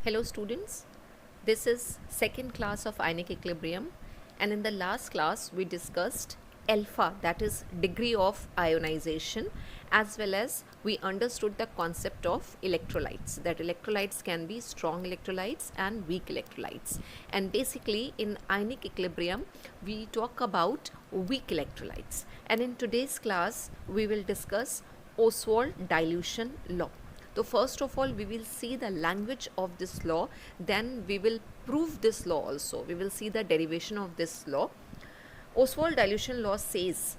Hello students, this is second class of ionic equilibrium, and in the last class we discussed alpha, that is degree of ionization, as well as we understood the concept of electrolytes, that electrolytes can be strong electrolytes and weak electrolytes. And basically in ionic equilibrium we talk about weak electrolytes, and in today's class we will discuss Ostwald dilution law. So first of all we will see the language of this law, then we will prove this law also. We will see the derivation of this law. Ostwald dilution law says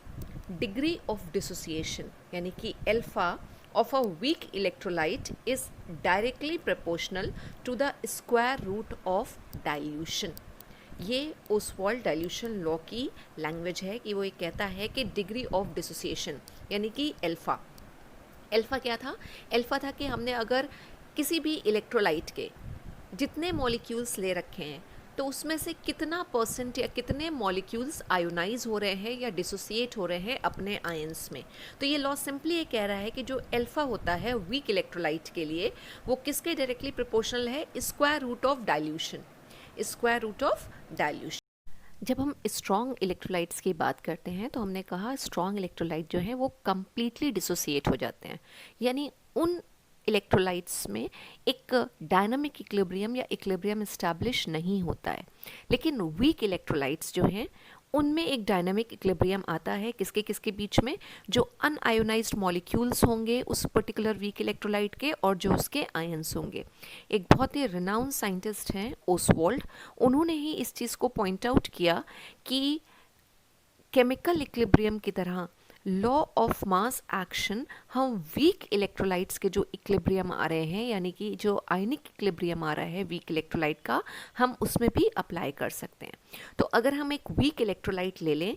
degree of dissociation यानी कि alpha of a weak electrolyte is directly proportional to the square root of dilution. ये Oswald dilution law की language है कि वो ये कहता है कि डिग्री ऑफ डिसोसिएशन यानी कि अल्फ़ा क्या था? अल्फ़ा था कि हमने अगर किसी भी इलेक्ट्रोलाइट के जितने मॉलिक्यूल्स ले रखे हैं तो उसमें से कितना परसेंट या कितने मॉलिक्यूल्स आयोनाइज हो रहे हैं या डिसोसिएट हो रहे हैं अपने आयंस में. तो ये लॉ सिंपली ये कह रहा है कि जो अल्फ़ा होता है वीक इलेक्ट्रोलाइट के लिए वो किसके डायरेक्टली प्रोपोर्शनल है? Square root of dilution. Square root of dilution. जब हम स्ट्रॉन्ग इलेक्ट्रोलाइट्स की बात करते हैं तो हमने कहा स्ट्रॉन्ग इलेक्ट्रोलाइट जो है वो कम्प्लीटली डिसोसिएट हो जाते हैं, यानी उन इलेक्ट्रोलाइट्स में एक डायनामिक इक्विलिब्रियम या इक्विलिब्रियम इस्टेब्लिश नहीं होता है. लेकिन वीक इलेक्ट्रोलाइट्स जो हैं उनमें एक डायनामिक इक्विलिब्रियम आता है. किसके किसके बीच में? जो अनआयोनाइज्ड मॉलिक्यूल्स होंगे उस पर्टिकुलर वीक इलेक्ट्रोलाइट के और जो उसके आयंस होंगे. एक बहुत ही रिनाउंड साइंटिस्ट हैं ओसवाल्ड, उन्होंने ही इस चीज़ को पॉइंट आउट किया कि केमिकल इक्विलिब्रियम की तरह लॉ ऑफ मास एक्शन हम वीक इलेक्ट्रोलाइट्स के जो इक्विलिब्रियम आ रहे हैं यानी कि जो आयनिक इक्विलिब्रियम आ रहा है वीक इलेक्ट्रोलाइट का, हम उसमें भी अप्लाई कर सकते हैं. तो अगर हम एक वीक इलेक्ट्रोलाइट ले लें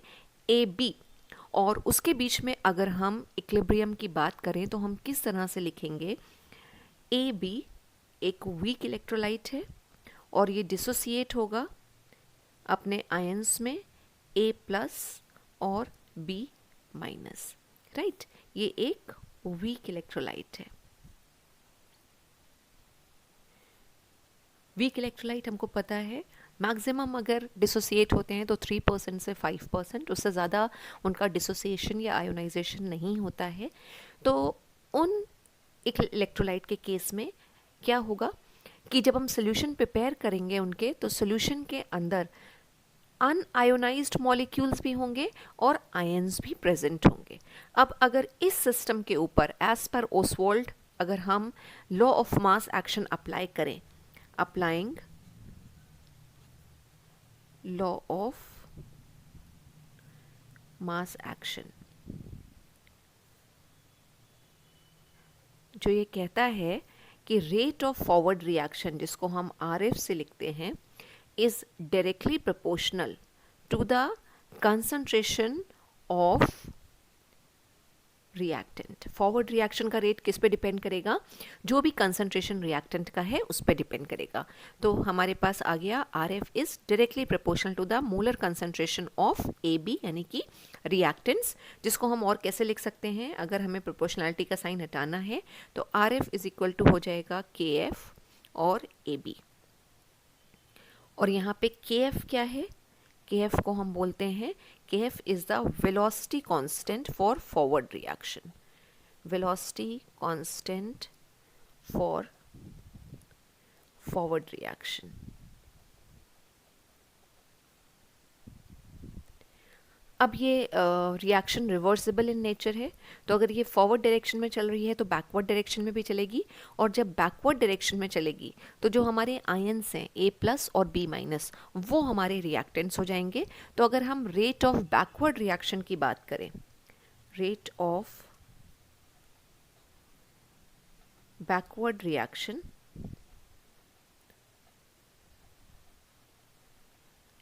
ए बी और उसके बीच में अगर हम इक्विलिब्रियम की बात करें तो हम किस तरह से लिखेंगे? ए बी एक वीक इलेक्ट्रोलाइट है और ये डिसोसिएट होगा अपने आयंस में ए प्लस और बी माइनस. राइट, ये एक वीक इलेक्ट्रोलाइट है. वीक इलेक्ट्रोलाइट हमको पता है मैक्सिमम अगर डिसोसिएट होते हैं तो 3% से 5%, उससे ज़्यादा उनका डिसोसिएशन या आयोनाइजेशन नहीं होता है. तो उन इलेक्ट्रोलाइट के केस में क्या होगा कि जब हम सोल्यूशन प्रिपेयर करेंगे उनके, तो सोल्यूशन के अंदर अनआयोनाइज्ड मॉलिक्यूल्स भी होंगे और आयंस भी प्रेजेंट होंगे. अब अगर इस सिस्टम के ऊपर एज पर ओसवाल्ड अगर हम law of mass action apply करें, applying law of mass action, जो ये कहता है कि रेट ऑफ फॉरवर्ड रिएक्शन, जिसको हम RF से लिखते हैं, is directly proportional to the concentration of reactant. Forward reaction का रेट किस पे डिपेंड करेगा? जो भी कंसंट्रेशन रिएक्टेंट का है उस पे डिपेंड करेगा. तो हमारे पास आ गया RF is directly proportional to the molar concentration of AB यानी कि रिएक्टेंट्स, जिसको हम और कैसे लिख सकते हैं? अगर हमें प्रोपोर्शनलिटी का साइन हटाना है तो RF इज इक्वल टू हो जाएगा KF और AB. और यहाँ पे KF क्या है? KF को हम बोलते हैं, KF is the velocity constant for forward reaction. Velocity constant for forward reaction. अब ये रिएक्शन रिवर्सिबल इन नेचर है, तो अगर ये फॉरवर्ड डायरेक्शन में चल रही है तो बैकवर्ड डायरेक्शन में भी चलेगी, और जब बैकवर्ड डायरेक्शन में चलेगी तो जो हमारे आयंस हैं A प्लस और B माइनस वो हमारे रिएक्टेंट्स हो जाएंगे. तो अगर हम रेट ऑफ बैकवर्ड रिएक्शन की बात करें, रेट ऑफ बैकवर्ड रिएक्शन,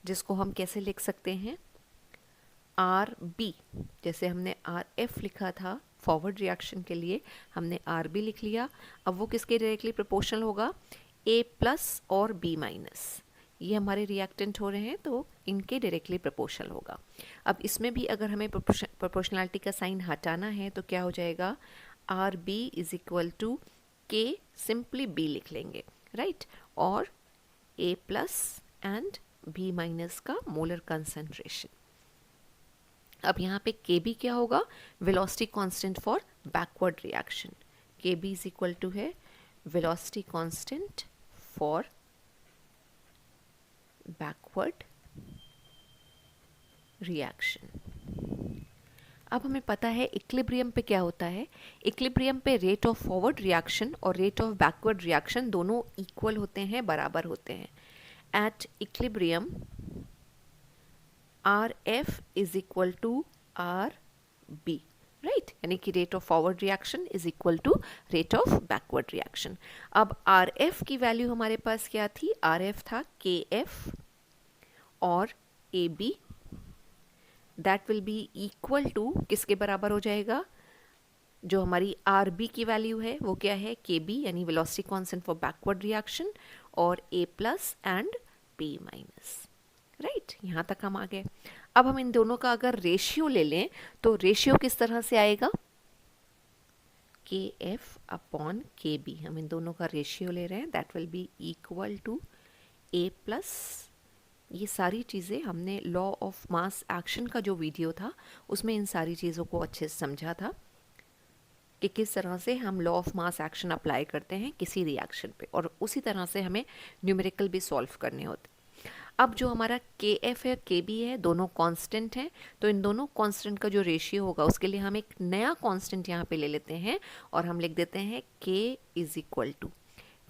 जिसको हम कैसे लिख सकते हैं? RB, जैसे हमने RF लिखा था फॉरवर्ड रिएक्शन के लिए, हमने RB लिख लिया. अब वो किसके डायरेक्टली प्रोपोर्शनल होगा? A प्लस और B माइनस. ये हमारे रिएक्टेंट हो रहे हैं तो इनके डायरेक्टली प्रोपोर्शनल होगा. अब इसमें भी अगर हमें प्रोपोर्शनलिटी का साइन हटाना है तो क्या हो जाएगा? RB is equal to K, simply B लिख लेंगे. राइट, और A plus and B minus का मोलर कंसंट्रेशन। अब यहाँ पे Kb क्या होगा, velocity constant for backward reaction. Kb is equal to है velocity constant for backward reaction. अब हमें पता है इक्विलिब्रियम पे क्या होता है, इक्विलिब्रियम पे रेट ऑफ फॉरवर्ड रिएक्शन और रेट ऑफ बैकवर्ड रिएक्शन दोनों इक्वल होते हैं, बराबर होते हैं। At equilibrium R F is equal to R B, right, यानी कि rate of forward reaction is equal to rate of backward reaction. अब आर एफ की वैल्यू हमारे पास क्या थी, आर एफ था के एफ और A B, that will be equal to किसके बराबर हो जाएगा, जो हमारी आर बी की वैल्यू है वो क्या है, के बी यानी velocity constant for backward reaction, और A plus and B minus, right, यहाँ तक हम आ गए। अब हम इन दोनों का अगर रेशियो ले लें तो रेशियो किस तरह से आएगा, के एफ अपॉन के बी, हम इन दोनों का रेशियो ले रहे हैं, that will be equal to A plus, ये सारी चीज़ें हमने लॉ ऑफ मास एक्शन का जो वीडियो था उसमें इन सारी चीज़ों को अच्छे से समझा था कि किस तरह से हम law of mass action apply करते हैं किसी रिएक्शन पे, और उसी तरह से हमें न्यूमेरिकल भी सॉल्व करने होते। अब जो हमारा के एफ है, के बी है, दोनों कांस्टेंट हैं, तो इन दोनों कांस्टेंट का जो रेशियो होगा उसके लिए हम एक नया कांस्टेंट यहाँ पे ले लेते हैं और हम लिख देते हैं के इज इक्वल टू,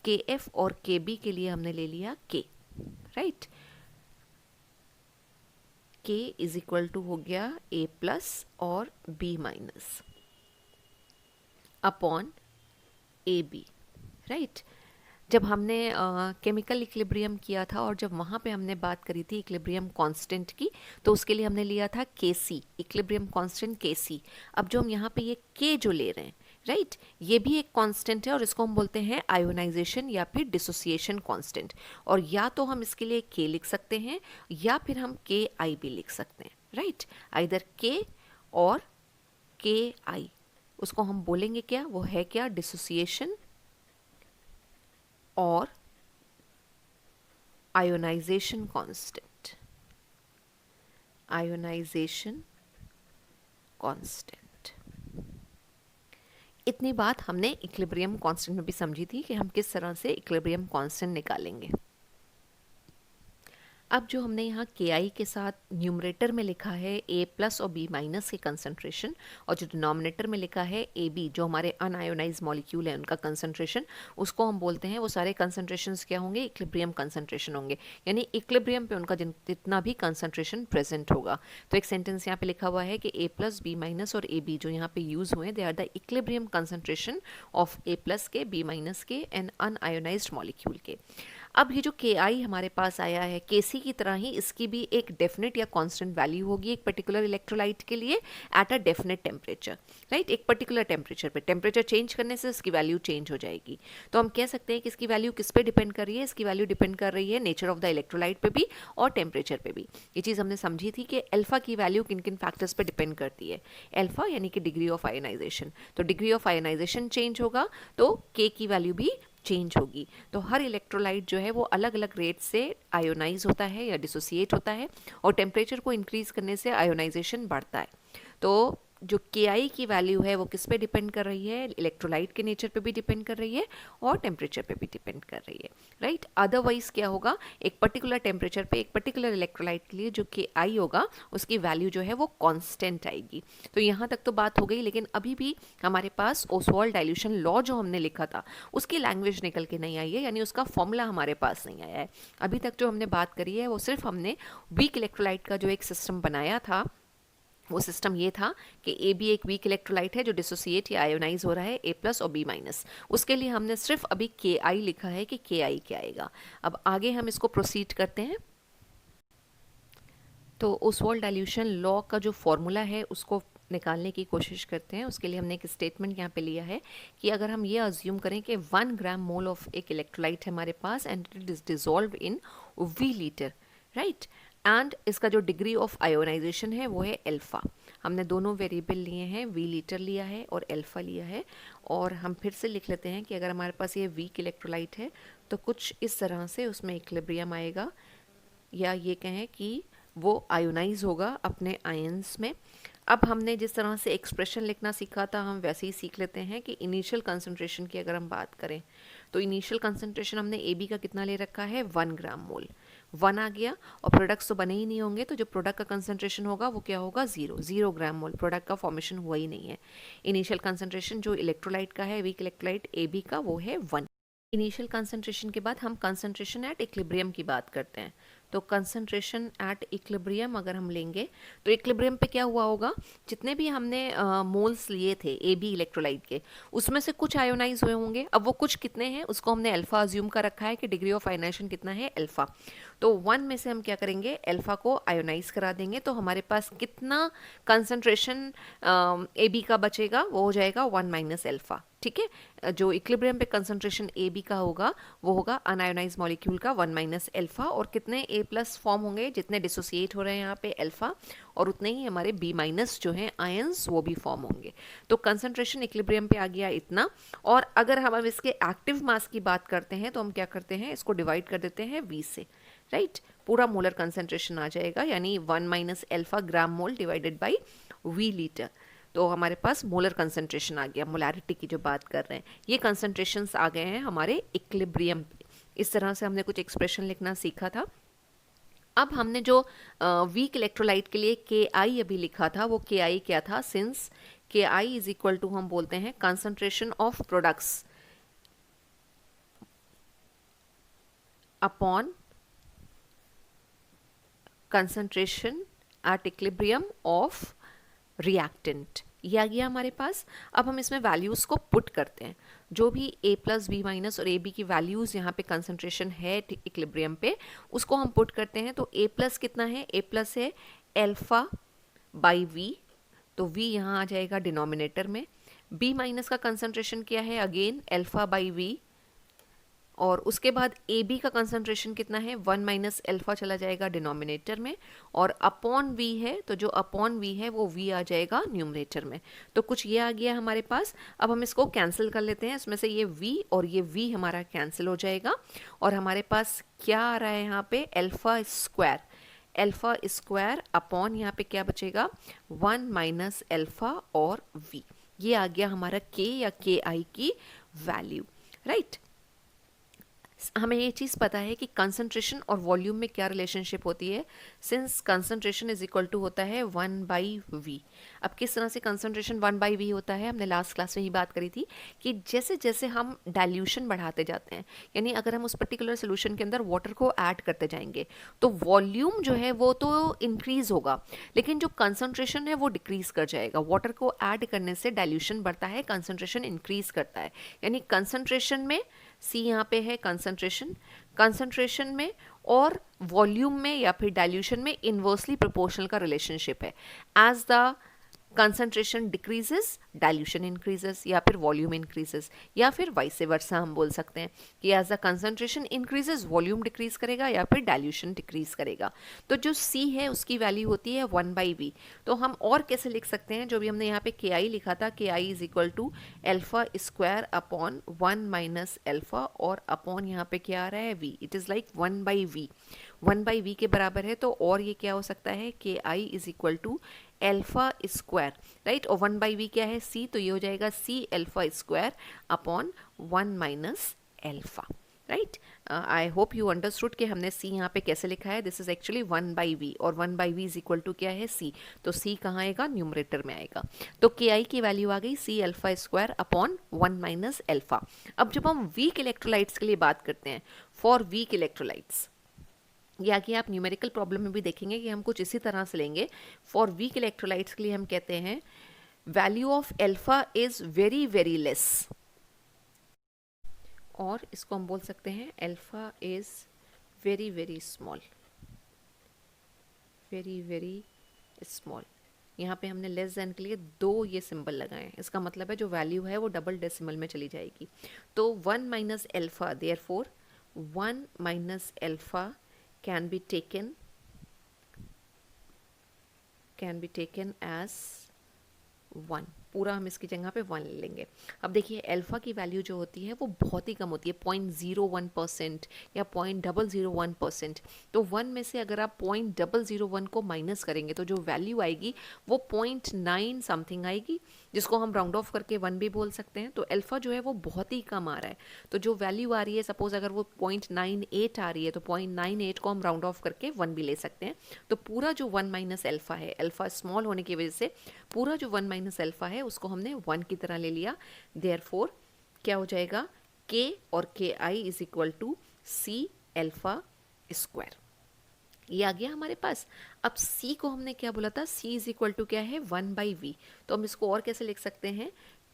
के एफ और के बी के लिए हमने ले लिया के, राइट, के इज इक्वल टू हो गया ए प्लस और B minus upon A B, right. जब हमने केमिकल इक्विलिब्रियम किया था और जब वहाँ पे हमने बात करी थी इक्विलिब्रियम कांस्टेंट की, तो उसके लिए हमने लिया था के सी, इक्विलिब्रियम कांस्टेंट के सी। अब जो हम यहाँ पे ये के जो ले रहे हैं, राइट, ये भी एक कांस्टेंट है और इसको हम बोलते हैं आयोनाइजेशन या फिर डिसोसिएशन कांस्टेंट, और या तो हम इसके लिए के लिख सकते हैं या फिर हम के आई भी लिख सकते हैं, राइट, आइदर के और के आई, उसको हम बोलेंगे क्या, वो है क्या, डिसोसिएशन और आयोनाइजेशन कांस्टेंट, आयोनाइजेशन कांस्टेंट। इतनी बात हमने इक्विलिब्रियम कांस्टेंट में भी समझी थी कि हम किस तरह से इक्विलिब्रियम कांस्टेंट निकालेंगे। अब जो हमने यहाँ के आई के साथ न्यूमरेटर में लिखा है ए प्लस और बी माइनस के कंसंट्रेशन, और जो डिनोमिनेटर में लिखा है ए बी, जो हमारे अनआयोनाइज मॉलिक्यूल है उनका कंसंट्रेशन, उसको हम बोलते हैं, वो सारे कंसंट्रेशंस क्या होंगे, इक्विलिब्रियम कंसंट्रेशन होंगे, यानी इक्विलिब्रियम पे उनका जितना भी कंसंट्रेशन प्रेजेंट होगा। तो एक सेंटेंस यहाँ पे लिखा हुआ है कि ए प्लस बी माइनस और ए बी जो यहाँ पे यूज हुए, they are the equilibrium concentration of A plus के, बी माइनस के एंड अनआयोनाइज्ड मॉलिक्यूल के। अब ये जो के आई हमारे पास आया है, के सी की तरह ही इसकी भी एक डेफिनेट या कांस्टेंट वैल्यू होगी एक पर्टिकुलर इलेक्ट्रोलाइट के लिए at a definite temperature, right, एक पर्टिकुलर टेम्परेचर पे, टेम्परेचर चेंज करने से इसकी वैल्यू चेंज हो जाएगी। तो हम कह सकते हैं कि इसकी वैल्यू किस पे डिपेंड कर रही है, इसकी वैल्यू डिपेंड कर रही है नेचर ऑफ द इलेक्ट्रोलाइट पे भी और टेम्परेचर पे भी। ये चीज़ हमने समझी थी कि अल्फा की वैल्यू किन किन फैक्टर्स पे डिपेंड करती है, अल्फा यानी कि डिग्री ऑफ आयोनाइजेशन, तो डिग्री ऑफ आयोनाइजेशन चेंज होगा तो के की वैल्यू भी चेंज होगी। तो हर इलेक्ट्रोलाइट जो है वो अलग अलग रेट से आयोनाइज होता है या डिसोसिएट होता है, और टेम्परेचर को इंक्रीज करने से आयोनाइजेशन बढ़ता है। तो जो के आई की वैल्यू है वो किस पे डिपेंड कर रही है, इलेक्ट्रोलाइट के नेचर पे भी डिपेंड कर रही है और टेम्परेचर पे भी डिपेंड कर रही है, राइट। अदरवाइज क्या होगा, एक पर्टिकुलर टेम्परेचर पे एक पर्टिकुलर इलेक्ट्रोलाइट के लिए जो के आई होगा उसकी वैल्यू जो है वो कांस्टेंट आएगी। तो यहाँ तक तो बात हो गई, लेकिन अभी भी हमारे पास ओसवाल्ड डाइल्यूशन लॉ जो हमने लिखा था उसकी लैंग्वेज निकल के नहीं आई है, यानी उसका फॉर्मूला हमारे पास नहीं आया है। अभी तक जो हमने बात करी है वो सिर्फ हमने वीक इलेक्ट्रोलाइट का जो एक सिस्टम बनाया था, वो सिस्टम ये था कि ए बी एक वीक इलेक्ट्रोलाइट है जो डिसोसिएट या आयोनाइज हो रहा है ए प्लस और बी माइनस, उसके लिए हमने सिर्फ अभी के आई लिखा है कि के आई क्या आएगा। अब आगे हम इसको प्रोसीड करते हैं। तो ओसवाल्ड डाइल्यूशन लॉ का जो फॉर्मूला है उसको निकालने की कोशिश करते हैं। उसके लिए हमने एक स्टेटमेंट यहाँ पे लिया है कि अगर हम ये अज्यूम करें कि 1 ग्राम मोल ऑफ एक इलेक्ट्रोलाइट है हमारे पास and it is dissolve in V litre, right, and इसका जो डिग्री ऑफ आयोनाइजेशन है वो है अल्फा। हमने दोनों वेरिएबल लिए हैं, वी लीटर लिया है और अल्फा लिया है। और हम फिर से लिख लेते हैं कि अगर हमारे पास ये वीक इलेक्ट्रोलाइट है तो कुछ इस तरह से उसमें इक्विलिब्रियम आएगा, या ये कहें कि वो आयोनाइज होगा अपने आयंस में। अब हमने जिस तरह से एक्सप्रेशन लिखना सीखा था हम वैसे ही सीख लेते हैं कि इनिशियल कंसंट्रेशन की अगर हम बात करें तो इनिशियल कंसंट्रेशन हमने ए बी का कितना ले रखा है, 1 ग्राम मोल। 1 आ गया और प्रोडक्ट्स तो बने ही नहीं होंगे, तो जो प्रोडक्ट का कंसंट्रेशन होगा वो क्या होगा, 0 ग्राम मोल। प्रोडक्ट का फॉर्मेशन हुआ ही नहीं है। इनिशियल कंसंट्रेशन जो इलेक्ट्रोलाइट का है, वीक इलेक्ट्रोलाइट ए बी का, वो है 1। इनिशियल कंसंट्रेशन के बाद हम कंसंट्रेशन एट इक्विलिब्रियम की बात करते हैं। तो कंसंट्रेशन एट इक्विलिब्रियम अगर हम लेंगे तो इक्विलिब्रियम पे क्या हुआ होगा, जितने भी हमने मोल्स लिए थे ए बी इलेक्ट्रोलाइट के, उसमें से कुछ आयोनाइज हुए होंगे। अब वो कुछ कितने हैं उसको हमने अल्फा अज्यूम कर रखा है कि डिग्री ऑफ आयोनाइजेशन कितना है, अल्फा। तो 1 में से हम क्या करेंगे, अल्फा को आयोनाइज करा देंगे। तो हमारे पास कितना कंसंट्रेशन ए बी का बचेगा, वो हो जाएगा 1 माइनस अल्फा। ठीक है, जो इक्विलिब्रियम पे कंसंट्रेशन ए बी का होगा वो होगा अनआयोनाइज मॉलिक्यूल का 1 माइनस अल्फा, और कितने ए प्लस फॉर्म होंगे, जितने डिसोसिएट हो रहे हैं यहाँ पे अल्फा, और उतने ही हमारे बी माइनस जो हैं आयंस वो भी फॉर्म होंगे। तो कंसंट्रेशन इक्विलिब्रियम पे आ गया इतना। और अगर हम अब इसके एक्टिव मास की बात करते हैं तो हम क्या करते हैं, इसको डिवाइड कर देते हैं वी से, राइट। पूरा मोलर कंसंट्रेशन आ जाएगा, यानी 1 minus alpha gram mole divided by V litre. तो हमारे पास मोलर कंसंट्रेशन आ गया, मोलैरिटी की जो बात कर रहे हैं। ये कंसंट्रेशंस आ गए हैं हमारे इक्विलिब्रियम पे। इस तरह से हमने कुछ एक्सप्रेशन लिखना सीखा था। अब हमने जो वीक इलेक्ट्रोलाइट के लिए के आई अभी लिखा था, वो के आई क्या था, सिंस के आई इज इक्वल टू हम बोलते हैं concentration of products upon concentration at equilibrium of reactant. ये आ गया हमारे पास। अब हम इसमें वैल्यूज़ को पुट करते हैं, जो भी a प्लस बी माइनस और ए बी की वैल्यूज़ यहाँ पे कंसंट्रेशन है इक्विलिब्रियम पे, उसको हम पुट करते हैं। तो a प्लस कितना है, a प्लस है अल्फा बाई v, तो v यहाँ आ जाएगा डिनोमिनेटर में। b माइनस का कंसंट्रेशन क्या है, अगेन अल्फा बाई v, और उसके बाद ए बी का कंसंट्रेशन कितना है, 1 माइनस अल्फा चला जाएगा डिनोमिनेटर में, और अपॉन वी है, तो जो अपॉन वी है वो वी आ जाएगा न्यूमरेटर में। तो कुछ ये आ गया हमारे पास। अब हम इसको कैंसिल कर लेते हैं, इसमें से ये वी और ये वी हमारा कैंसिल हो जाएगा, और हमारे पास क्या आ रहा है यहाँ पे, alpha square. Alpha square upon यहाँ पे क्या बचेगा, 1 माइनस अल्फा और वी। ये आ गया हमारा के या के आई की वैल्यू, राइट। हमें ये चीज़ पता है कि कंसंट्रेशन और वॉल्यूम में क्या रिलेशनशिप होती है, since concentration is equal to होता है 1 बाई वी। अब किस तरह से कंसंट्रेशन 1 बाई वी होता है, हमने लास्ट क्लास में ही बात करी थी कि जैसे जैसे हम डाइल्यूशन बढ़ाते जाते हैं, यानी अगर हम उस पर्टिकुलर सोल्यूशन के अंदर वाटर को ऐड करते जाएंगे तो वॉल्यूम जो है वो तो इंक्रीज होगा, लेकिन जो कंसंट्रेशन है वो डिक्रीज कर जाएगा। वाटर को ऐड करने से डाइल्यूशन बढ़ता है, कंसंट्रेशन इंक्रीज करता है। यानी कंसंट्रेशन में सी यहाँ पे है कंसंट्रेशन में और वॉल्यूम में या फिर डाइल्यूशन में इन्वर्सली प्रोपोर्शनल का रिलेशनशिप है। As the concentration decreases dilution increases, या फिर वॉल्यूम इंक्रीजेस, या फिर वाइस वर्सा हम बोल सकते हैं कि as the concentration increases volume decrease करेगा या फिर डाइल्यूशन डिक्रीज करेगा। तो जो सी है उसकी वैल्यू होती है 1 बाई वी। तो हम और कैसे लिख सकते हैं, जो भी हमने यहाँ पे के आई लिखा था, K I is equal to alpha square upon 1 minus alpha, और अपॉन यहाँ पे क्या आ रहा है, V. It is like 1 by V, 1 by V के बराबर है। तो और ये क्या हो सकता है, K I is equal to alpha square, right. और 1 बाई वी क्या है, सी, तो ये हो जाएगा C alpha square upon 1 minus alpha, right. I hope you understood कि हमने सी यहाँ पे कैसे लिखा है। This is actually 1 by V, और 1 by V is equal to क्या है, सी। तो सी कहाँ आएगा, न्यूमरेटर में आएगा। तो के आई की वैल्यू आ गई C alpha square upon 1 minus alpha. अब जब हम वीक इलेक्ट्रोलाइट्स के लिए बात करते हैं, फॉर वीक इलेक्ट्रोलाइट्स, या कि आप न्यूमेरिकल प्रॉब्लम में भी देखेंगे कि हम कुछ इसी तरह से लेंगे। फॉर वीक इलेक्ट्रोलाइट्स के लिए हम कहते हैं value of alpha is very very less, और इसको हम बोल सकते हैं alpha is very very small, very very small. यहाँ पे हमने लेस देन के लिए 2 ये सिंबल लगाए हैं, इसका मतलब है जो वैल्यू है वो डबल डेसिमल में चली जाएगी। तो 1 minus alpha, therefore 1 minus alpha can be taken can be taken as 1, पूरा हम इसकी जगह पे 1 ले लेंगे। अब देखिए अल्फ़ा की वैल्यू जो होती है वो बहुत ही कम होती है, 0.01% या 0.001%। तो 1 में से अगर आप 0.001 को माइनस करेंगे तो जो वैल्यू आएगी वो 0.9 समथिंग आएगी, जिसको हम राउंड ऑफ करके 1 भी बोल सकते हैं। तो अल्फ़ा जो है वो बहुत ही कम आ रहा है। तो जो वैल्यू आ रही है, सपोज अगर वो 0.98 आ रही है तो 0.98 को हम राउंड ऑफ करके 1 भी ले सकते हैं। तो पूरा जो 1 माइनस अल्फ़ा है, अल्फ़ा स्मॉल होने की वजह से पूरा जो 1 माइनस अल्फ़ा है उसको हमने 1 की तरह ले लिया। देयरफॉर क्या हो जाएगा, k और ki is equal to C alpha square. ये आ गया हमारे पास। अब c को हमने क्या बोला था, c इज इक्वल टू क्या है, 1/v। तो हम इसको और कैसे लिख सकते हैं,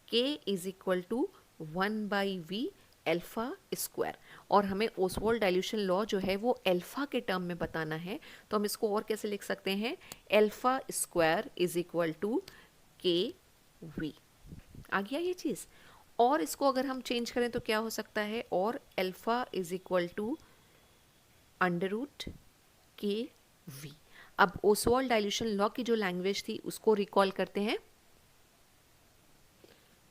k is equal to 1/v alpha square. और हमें ओसवाल्ड डाइल्यूशन लॉ जो है वो अल्फ़ा के टर्म में बताना है, तो हम इसको और कैसे लिख सकते हैं, alpha square is equal to K V. आ गया ये चीज़। और इसको अगर हम चेंज करें तो क्या हो सकता है, और alpha is equal to under root K V. अब ओसवाल्ड डाइल्यूशन लॉ की जो लैंग्वेज थी उसको रिकॉल करते हैं।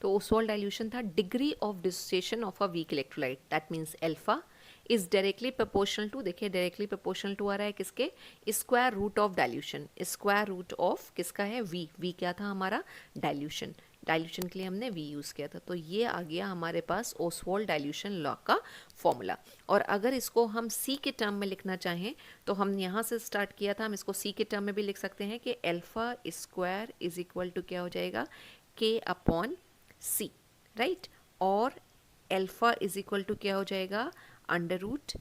तो ओसवाल्ड डाइल्यूशन था degree of dissociation of a weak electrolyte, that means alpha is directly proportional to, देखिए डायरेक्टली प्रोपोर्शनल टू आ रहा है किसके, square root of dilution. Square root of किसका है, वी क्या था हमारा, डाइल्यूशन। डाइल्यूशन के लिए हमने वी यूज़ किया था। तो ये आ गया हमारे पास ओसवाल्ड डाइल्यूशन लॉ का फॉर्मूला। और अगर इसको हम सी के टर्म में लिखना चाहें तो हम यहाँ से स्टार्ट किया था, हम इसको सी के टर्म में भी लिख सकते हैं कि alpha square is equal to क्या हो जाएगा, के अपॉन सी, राइट। और अल्फ़ा इज इक्वल टू क्या हो जाएगा, under root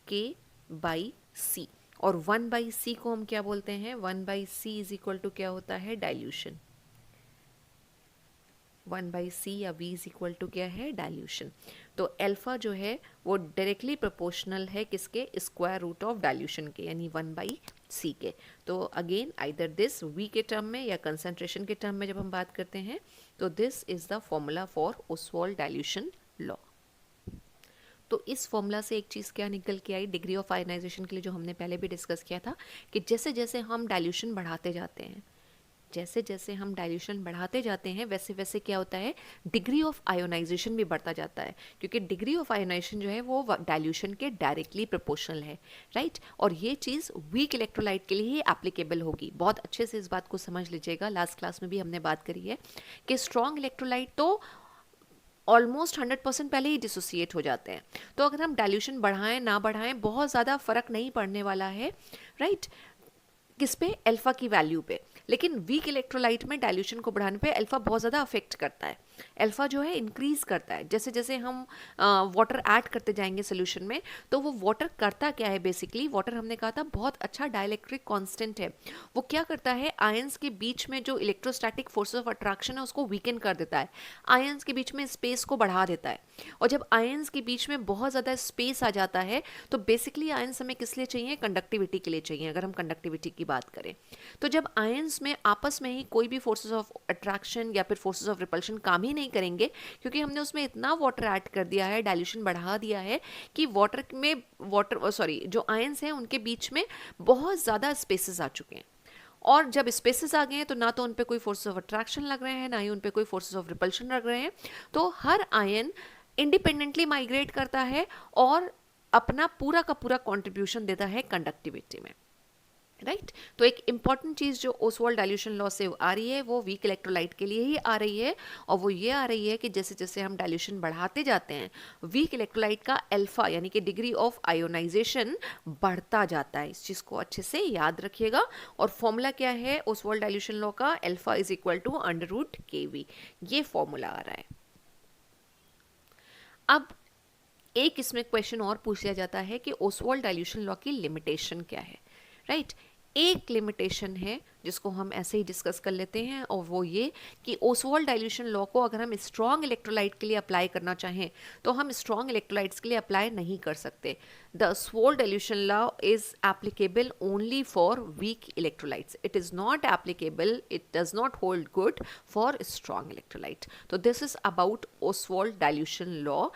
K by C. और 1/c को हम क्या बोलते हैं, 1/c इज इक्वल टू क्या होता है, डाइल्यूशन। 1/c या v इज इक्वल टू क्या है, डाइल्यूशन। तो अल्फ़ा जो है वो डायरेक्टली प्रोपोर्शनल है किसके, स्क्वायर रूट ऑफ डाइल्यूशन के, यानी 1/c के। तो अगेन आइदर दिस v के टर्म में या कंसंट्रेशन के टर्म में जब हम बात करते हैं, तो this is the formula for Oswald dilution law. तो इस फॉर्मूला से एक चीज़ क्या निकल के आई, डिग्री ऑफ आयोनाइजेशन के लिए जो हमने पहले भी डिस्कस किया था, कि जैसे जैसे हम डाइल्यूशन बढ़ाते जाते हैं, जैसे जैसे हम डाइल्यूशन बढ़ाते जाते हैं वैसे वैसे क्या होता है, डिग्री ऑफ आयोनाइजेशन भी बढ़ता जाता है, क्योंकि डिग्री ऑफ आयोनाइजेशन जो है वो डाइल्यूशन के डायरेक्टली प्रोपोर्शनल है, राइट। और ये चीज़ वीक इलेक्ट्रोलाइट के लिए ही एप्लीकेबल होगी। बहुत अच्छे से इस बात को समझ लीजिएगा, लास्ट क्लास में भी हमने बात करी है कि स्ट्रॉन्ग इलेक्ट्रोलाइट तो ऑलमोस्ट 100% पहले ही डिसोसिएट हो जाते हैं। तो अगर हम डाइल्यूशन बढ़ाएं ना बढ़ाएं बहुत ज़्यादा फर्क नहीं पड़ने वाला है, राइट, किस पे, अल्फ़ा की वैल्यू पे। लेकिन वीक इलेक्ट्रोलाइट में डाइल्यूशन को बढ़ाने पे अल्फ़ा बहुत ज़्यादा अफेक्ट करता है, अल्फ़ा जो है इंक्रीज करता है। जैसे जैसे हम वाटर ऐड करते जाएंगे सोल्यूशन में, तो वो वाटर करता क्या है, बेसिकली वाटर हमने कहा था बहुत अच्छा डाइलेक्ट्रिक कांस्टेंट है। वो क्या करता है, आयंस के बीच में जो इलेक्ट्रोस्टैटिक फोर्स ऑफ अट्रैक्शन है उसको वीकन कर देता है, आयंस के बीच में स्पेस को बढ़ा देता है। और जब आयंस के बीच में बहुत ज़्यादा स्पेस आ जाता है तो बेसिकली आयंस हमें किस लिए चाहिए, कंडक्टिविटी के लिए चाहिए, अगर हम कंडक्टिविटी की बात करें। तो जब आयंस में आपस में ही कोई भी फोर्सेस ऑफ अट्रैक्शन या फिर फोर्सेस ऑफ रिपल्शन काम ही नहीं करेंगे, क्योंकि हमने उसमें इतना वाटर ऐड कर दिया है, डाइल्यूशन बढ़ा दिया है कि जो आयंस हैं उनके बीच में बहुत ज़्यादा स्पेसेस आ चुके हैं। और जब स्पेसेस आ गए हैं तो ना तो उन पे कोई फोर्सेस ऑफ अट्रैक्शन लग रहे हैं, ना ही उन पे कोई फोर्सेस ऑफ रिपल्शन लग रहे हैं। तो हर आयन इंडिपेंडेंटली माइग्रेट करता है और अपना पूरा का पूरा कॉन्ट्रीब्यूशन देता है कंडक्टिविटी में, राइट। तो एक इंपॉर्टेंट चीज़ जो ओसवाल्ड डाइल्यूशन लॉ से आ रही है वो वीक इलेक्ट्रोलाइट के लिए ही आ रही है, और वो ये आ रही है कि जैसे जैसे हम डाइल्यूशन बढ़ाते जाते हैं वीक इलेक्ट्रोलाइट का अल्फा यानी कि डिग्री ऑफ आयोनाइजेशन बढ़ता जाता है। इस चीज़ को अच्छे से याद रखिएगा। और फॉर्मूला क्या है ओसवाल्ड डाइल्यूशन लॉ का, alpha is equal to under root K V, ये फॉर्मूला आ रहा है। अब एक इसमें क्वेश्चन और पूछ लिया जाता है कि ओसवाल्ड डाइल्यूशन लॉ की लिमिटेशन क्या है, राइट। एक लिमिटेशन है जिसको हम ऐसे ही डिस्कस कर लेते हैं, और वो ये कि ओसवाल्ड डाइल्यूशन लॉ को अगर हम स्ट्रॉन्ग इलेक्ट्रोलाइट के लिए अप्लाई करना चाहें तो हम स्ट्रॉन्ग इलेक्ट्रोलाइट्स के लिए अप्लाई नहीं कर सकते। The Ostwald dilution law is applicable only for weak electrolytes, it is not applicable, it does not hold good for strong electrolyte. तो this is about Ostwald dilution law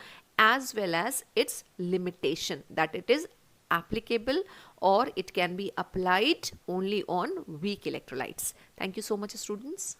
as well as its limitation, that it is applicable or it can be applied only on weak electrolytes. Thank you so much, students.